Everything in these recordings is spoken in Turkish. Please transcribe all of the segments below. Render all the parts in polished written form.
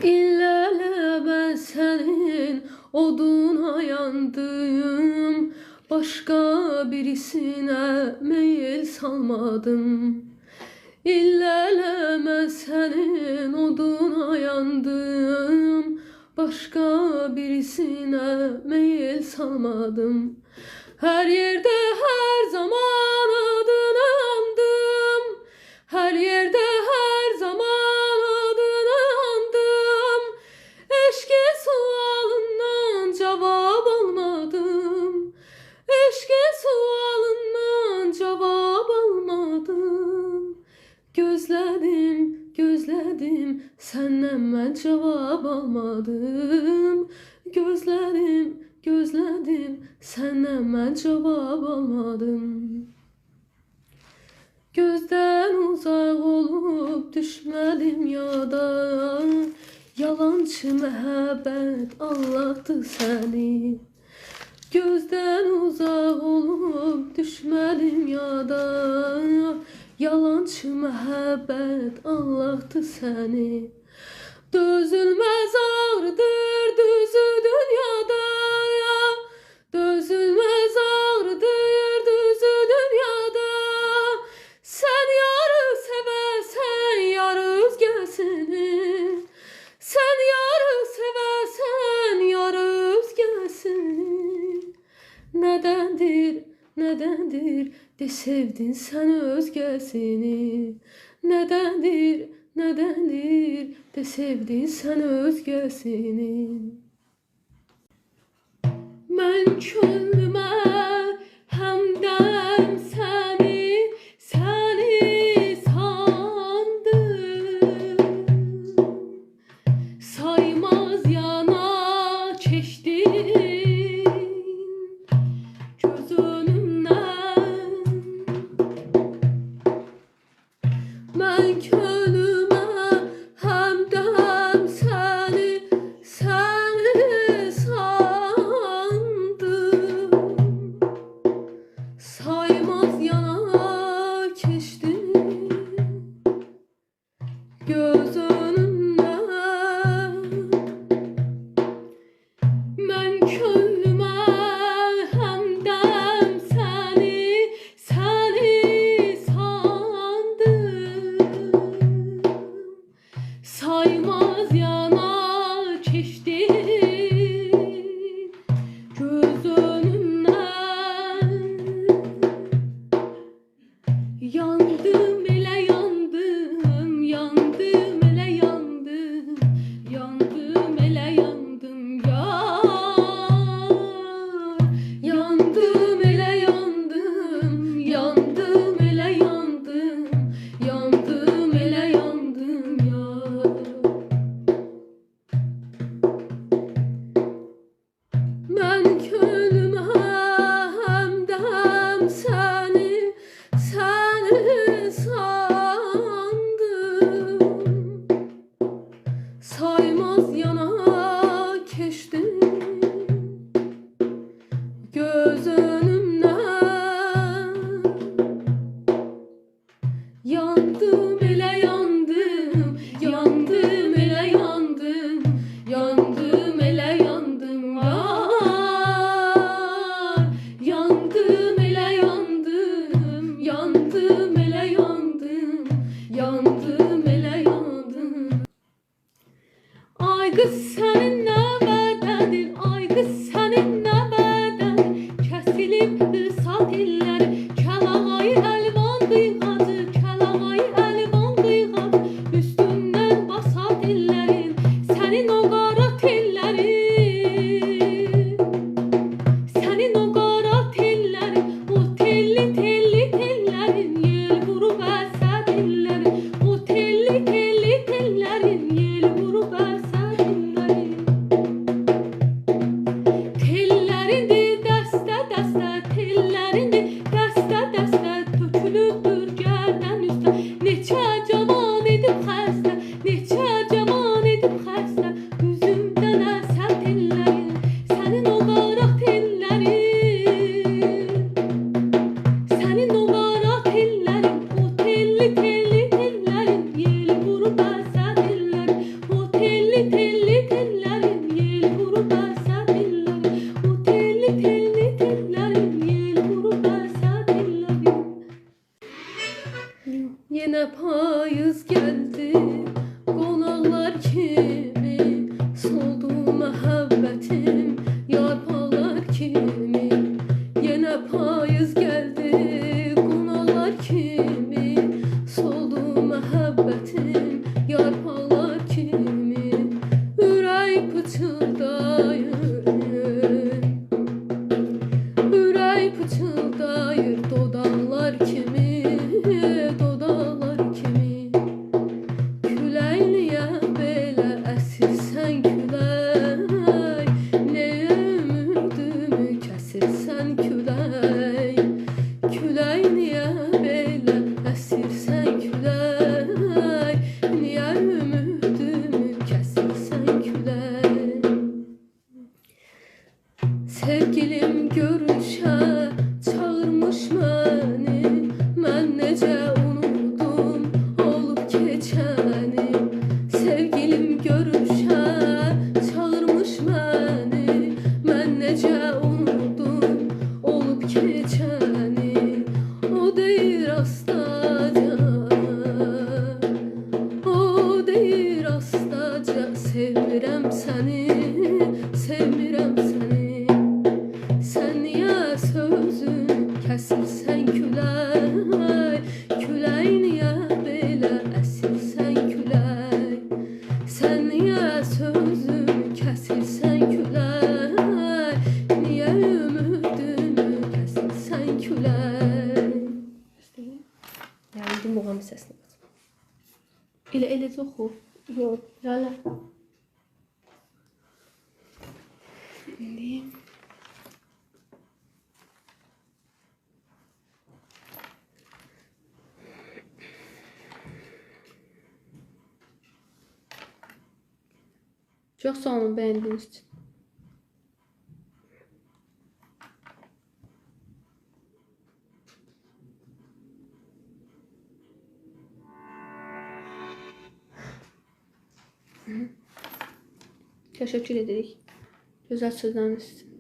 İllələ ben senin oduna yandım, başka birisine meyil salmadım. İllələ ben senin oduna yandım, başka birisine meyil salmadım. Her yerde her zaman adını andım, her yerde her zaman adını andım. Eşki sualından cevap almadım, eşki sualından cevap almadım. Gözledim, gözledim, senden ben cevap almadım. Gözledim, gözledim, senden ben cevap almadım. Gözden uzak olup düşmedim yada, yalancı məhəbbət aldattı seni. Gözden uzak olup düşmedim yada, yalancı məhəbbət aldattı seni. Dözülmez ağrıdır düzü dünyada, dözülmez ağrıdır düzü dünyada. Sen yarı seversen yarı özgesini, sen yarı seversen yarı özgesini. Nedendir, nedendir de sevdin sen özgesini. Nedendir, nedendir de sevdin sen özgesini. Ben könlüme hemden seni, seni sandım. Saymaz yana keçtin göz önümden. Ben könlüme hemden seni, seni sandım. Saymaz yana keçtin göz önümden. Ben könlüme hemden seni, seni sandım. Saymaz yana keçtin göz önümden. Yandım ele yandım, yandım ele yandım, yandım ele yandım yar. Yandım ele yandım, yandım ele yandım, yandım ele yandım yar. Ben könlüme hemden seni, seni sandım. Saymaz yana keçtin göz önümden. Yandım ele yandım, yandım ele yandım, yandım ele yandım yar. Yandım ele yandım, yandım ele yandım, yandım ele yandım. Ay kız senin ne bedendir, ay kız senin ne beden. Kesilip ırsat iller, kelağayı elvan kıyğacı, kelağayı elvan kıyğacı. Üstünden basat illerin, senin o qara tellerin. Senin o qara tellerin, o telli telli tellerin. Yel vurub Yine payız geldi qonaqlar kimi, soldu məhəbbətim yarpaqlar kimi. Yine payız geldi qonaqlar kimi, soldu məhəbbətim yarpaqlar kimi. Ürək pıçıldayır, ürək pıçıldayır dodaqlar kimi, dodaqlar kimi. Külək niyə belə əsirsən külək, niyə ümidimi kəsirsən külək. Külək niyə belə əsirsən külək, niyə ümidimi kəsirsən külək. Sevgilim görüşə çağırmış məni, mən necə unutdum olub keçəni. Sevgilim görüşə çağırmış məni, mən necə unutdum olub keçəni. O deyir astaca, o deyir astaca, sevmirəm səni, sevmirəm səni. Sən niyə sözün kəsirsən külək, külək niyə belə əsirsən külək. Sən niyə sözün kəsirsən külək, niyə ümidimi kəsirsən külək. Yəni indi muğam səsini qat. Eləcə oxu. Yox, elə. İndi çok sağ olun beğendiğiniz için. Teşekkür ederim. Güzel sözleriniz için.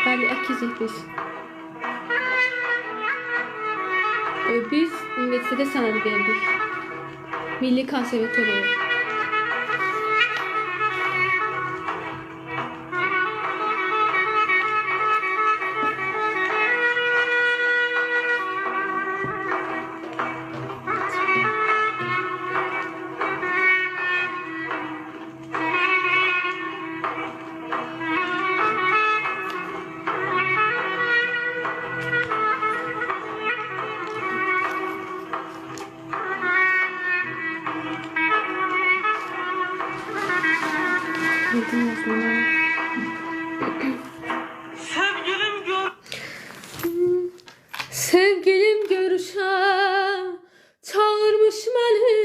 Bəli, əkizik biz. Biz üniversitede sənəd verdik. Milli Konservatoriya. Sevgilim görüşə çağırmış məni.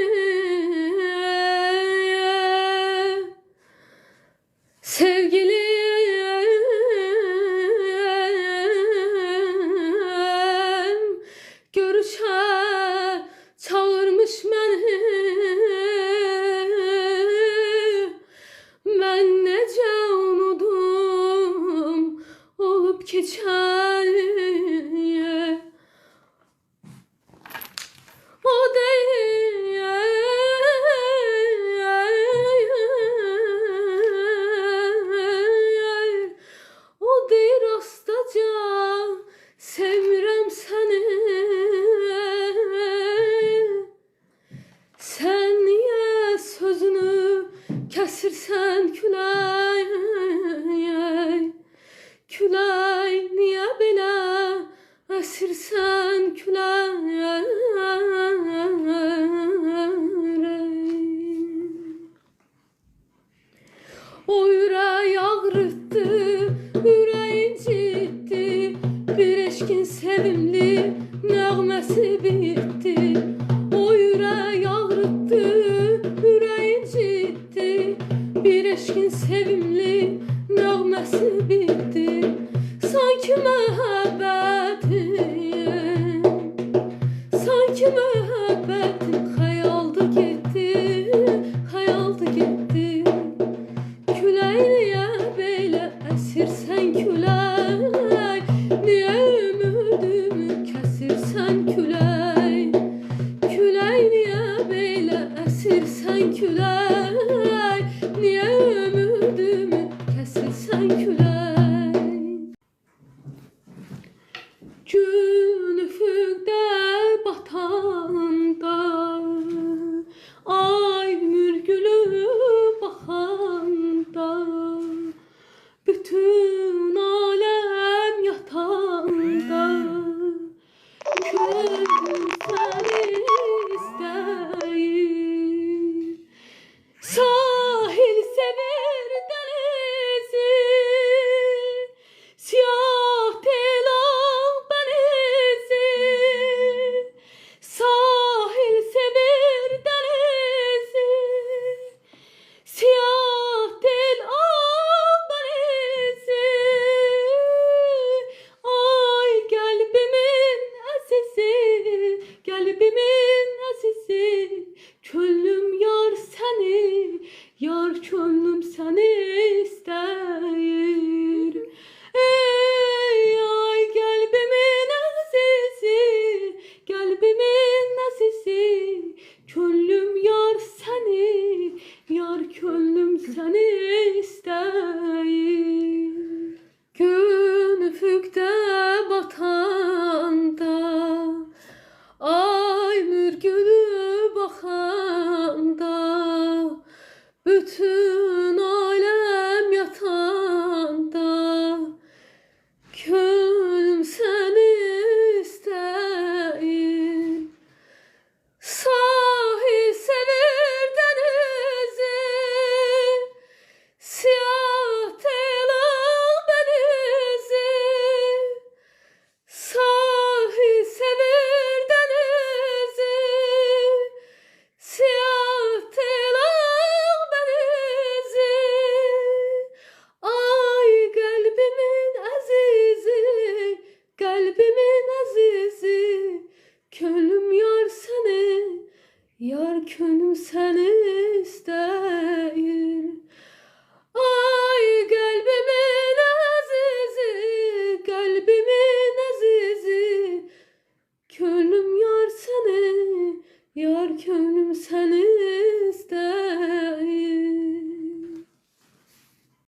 Sevgilim görüşə çağırmış məni. Mən necə unudum olub keçəni. O deyir astaca, sevmirəm səni. Sən niyə sözünü kəsirsən külək, külək niyə belə əsirsən külək. O ürək ağrıtdı, ürək incitdi, bir eşkin sevimli nəğməsi bitdi. O ürək ağrıtdı, ürək incitdi, bir eşkin sevimli nəğməsi bütün alem yatağında. Könlüm seni isteyir. Sahil sever denizi, siyah tel ağ benizi. Sahil sever denizi, siyah tel ağ benizi. Ay kalbimin azizi, kalbimin azizi. Könlüm yar seni, yar könlüm seni isteyir. Ey ay kalbimin azizi, kalbimin azizi. Könlüm yar seni, yar könlüm seni isteyir. Gün üfüqdə batanda, ay mürgülü baxanda, bütün alem yatanda. Könlüm səni istəyir. Sahil sever denizi, siyah tel ağ benizi. Sahil sever denizi, siyah tel ağ benizi. Ay kalbimin azizi, kalbimin azizi. Könlüm yar seni, yar könlüm seni isteyir. Ay kalbimin azizi, kalbimin azizi. Könlüm yar seni, yar könlüm seni